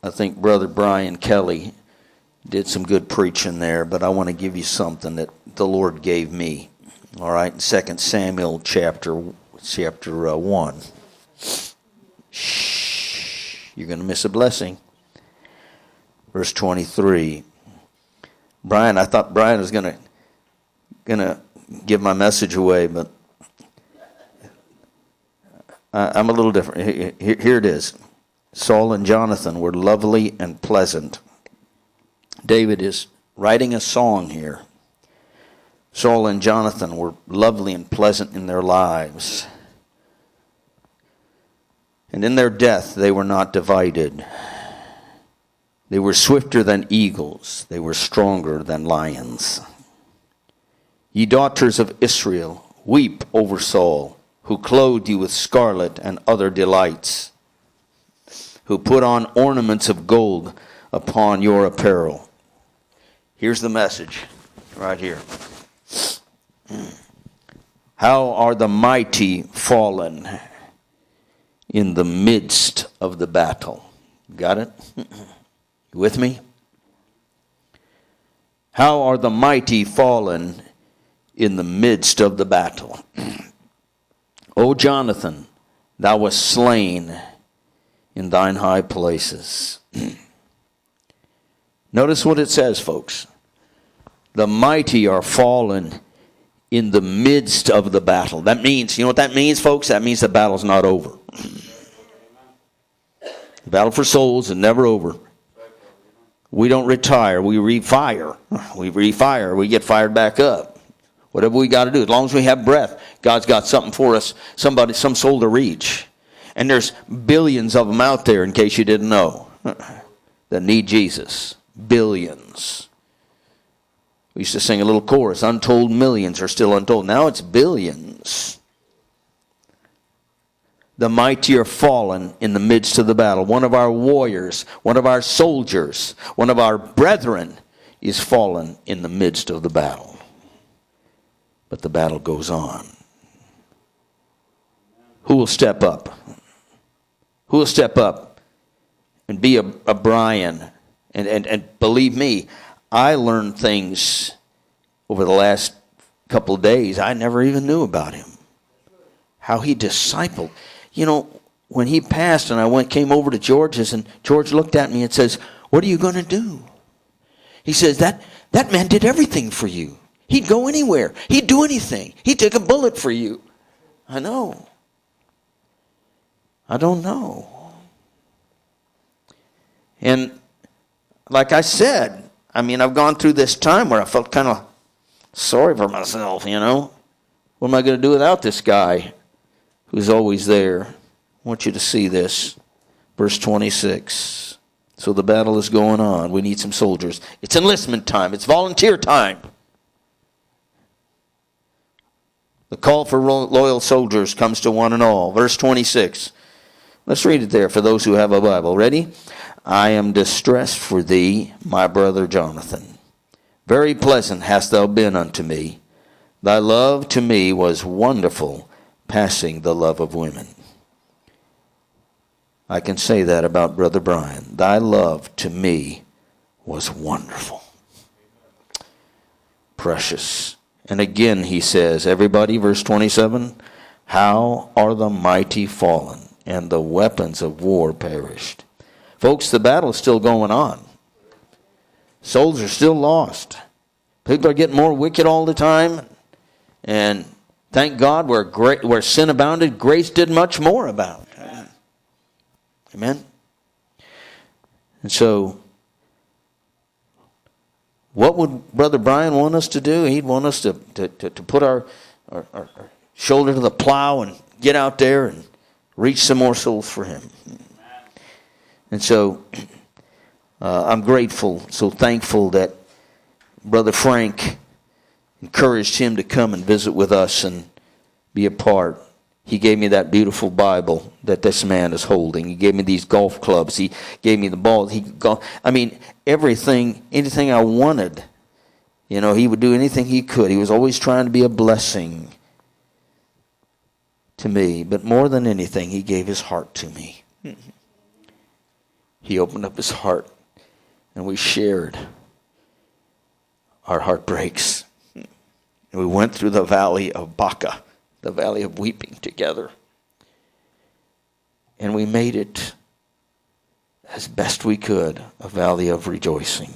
I think Brother Brian Kelly did some good preaching there, but I want to give you something that the Lord gave me. All right, in 2 Samuel chapter 1. Shh, you're going to miss a blessing. Verse 23. Brian, I thought Brian was going to give my message away, but I'm a little different. Here it is. Saul and Jonathan were lovely and pleasant. David is writing a song here. Saul and Jonathan were lovely and pleasant in their lives. And in their death they were not divided. They were swifter than eagles. They were stronger than lions. Ye daughters of Israel, weep over Saul, who clothed you with scarlet and other delights, who put on ornaments of gold upon your apparel. Here's the message right here. How are the mighty fallen in the midst of the battle? Got it? You with me? How are the mighty fallen in the midst of the battle? O Jonathan, thou wast slain in thine high places. Notice what it says, folks. The mighty are fallen in the midst of the battle. That means, you know what that means, folks? That means the battle's not over. The battle for souls is never over. We don't retire. We refire. We get fired back up. Whatever we got to do. As long as we have breath, God's got something for us. Some soul to reach. And there's billions of them out there, in case you didn't know, that need Jesus. Billions. We used to sing a little chorus. Untold millions are still untold. Now it's billions. The mighty are fallen in the midst of the battle. One of our warriors, one of our soldiers, one of our brethren is fallen in the midst of the battle. But the battle goes on. Who will step up? Who will step up and be a Brian? And believe me, I learned things over the last couple of days I never even knew about him. How he discipled. You know, when he passed and I came over to George's, and George looked at me and says, "What are you going to do?" He says, that man did everything for you. He'd go anywhere. He'd do anything. He'd take a bullet for you. I know. I don't know. And like I said, I mean, I've gone through this time where I felt kind of sorry for myself, you know. What am I going to do without this guy who's always there? I want you to see this. Verse 26. So the battle is going on. We need some soldiers. It's enlistment time. It's volunteer time. The call for loyal soldiers comes to one and all. Verse 26. Let's read it there for those who have a Bible. Ready? I am distressed for thee, my brother Jonathan. Very pleasant hast thou been unto me. Thy love to me was wonderful, passing the love of women. I can say that about Brother Brian. Thy love to me was wonderful. Precious. And again he says, everybody, verse 27, how are the mighty fallen, and the weapons of war perished. Folks, the battle is still going on. Souls are still lost. People are getting more wicked all the time. And thank God where sin abounded, grace did much more abound. Amen? And so, what would Brother Brian want us to do? He'd want us to put our shoulder to the plow and get out there and reach some more souls for him. And so, I'm grateful, so thankful that Brother Frank encouraged him to come and visit with us and be a part. He gave me that beautiful Bible that this man is holding. He gave me these golf clubs. He gave me the ball. Everything, anything I wanted. You know, he would do anything he could. He was always trying to be a blessing to me. But more than anything, he gave his heart to me. he opened up his heart, and we shared our heartbreaks. And we went through the valley of Baca, the valley of weeping together. And we made it, as best we could, a valley of rejoicing.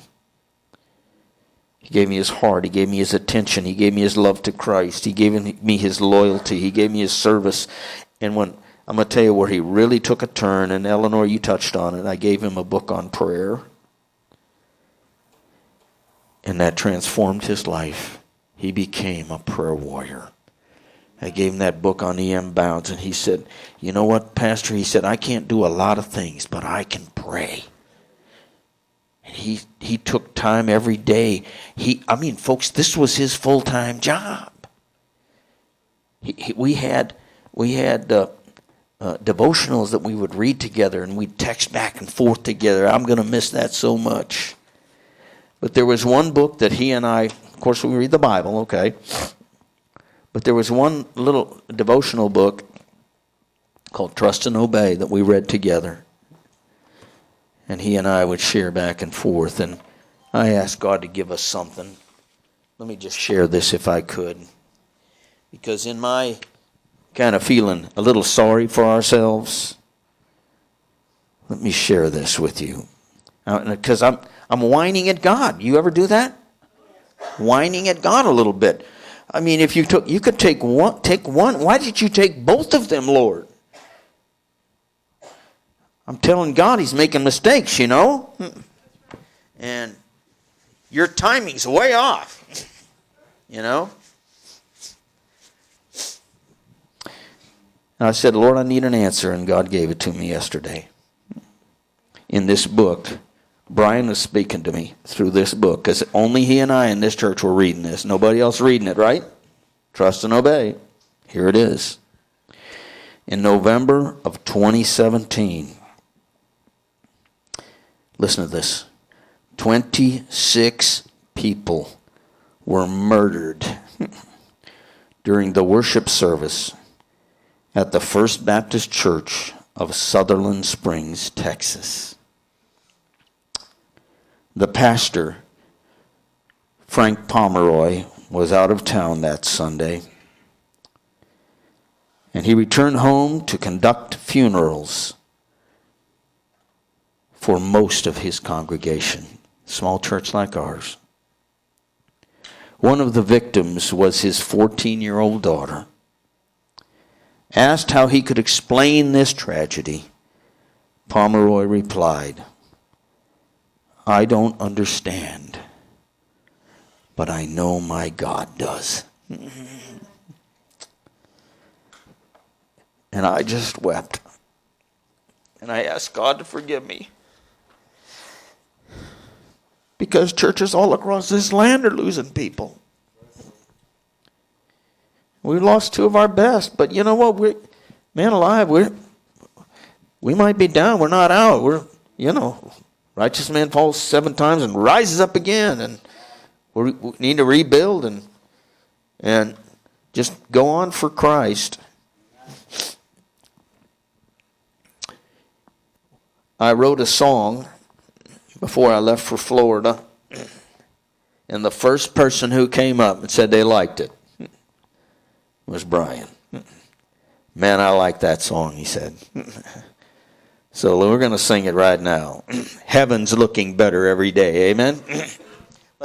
He gave me his heart. He gave me his attention. He gave me his love to Christ. He gave me his loyalty. He gave me his service. And when I'm going to tell you where he really took a turn, and Eleanor, you touched on it. I gave him a book on prayer. And that transformed his life. He became a prayer warrior. I gave him that book on E.M. Bounds, and he said, you know what, Pastor? He said, I can't do a lot of things, but I can pray. And he took time every day. Folks, this was his full-time job. We had devotionals that we would read together, and we'd text back and forth together. I'm going to miss that so much. But there was one book that he and I, of course we read the Bible, okay. But there was one little devotional book called Trust and Obey that we read together. And he and I would share back and forth. And I asked God to give us something. Let me just share this if I could. Because in my kind of feeling a little sorry for ourselves, let me share this with you. Because I'm whining at God. You ever do that? Whining at God a little bit. I mean, if you could take one. Why did you take both of them, Lord? I'm telling God he's making mistakes, you know. And your timing's way off, you know. And I said, Lord, I need an answer, and God gave it to me yesterday. In this book, Brian was speaking to me through this book, because only he and I in this church were reading this. Nobody else reading it, right? Trust and obey. Here it is. In November of 2017, listen to this. 26 people were murdered during the worship service at the First Baptist Church of Sutherland Springs, Texas. The pastor, Frank Pomeroy, was out of town that Sunday, and he returned home to conduct funerals for most of his congregation. Small church like ours. One of the victims was his 14-year-old daughter. Asked how he could explain this tragedy, Pomeroy replied, I don't understand, but I know my God does. And I just wept. And I asked God to forgive me. Because churches all across this land are losing people. We lost two of our best, but you know what? Man alive, we might be down. We're not out. Righteous man falls 7 times and rises up again, and we need to rebuild and just go on for Christ. I wrote a song before I left for Florida, and the first person who came up and said they liked it was Brian. Man, I like that song, he said. So we're going to sing it right now. Heaven's looking better every day. Amen?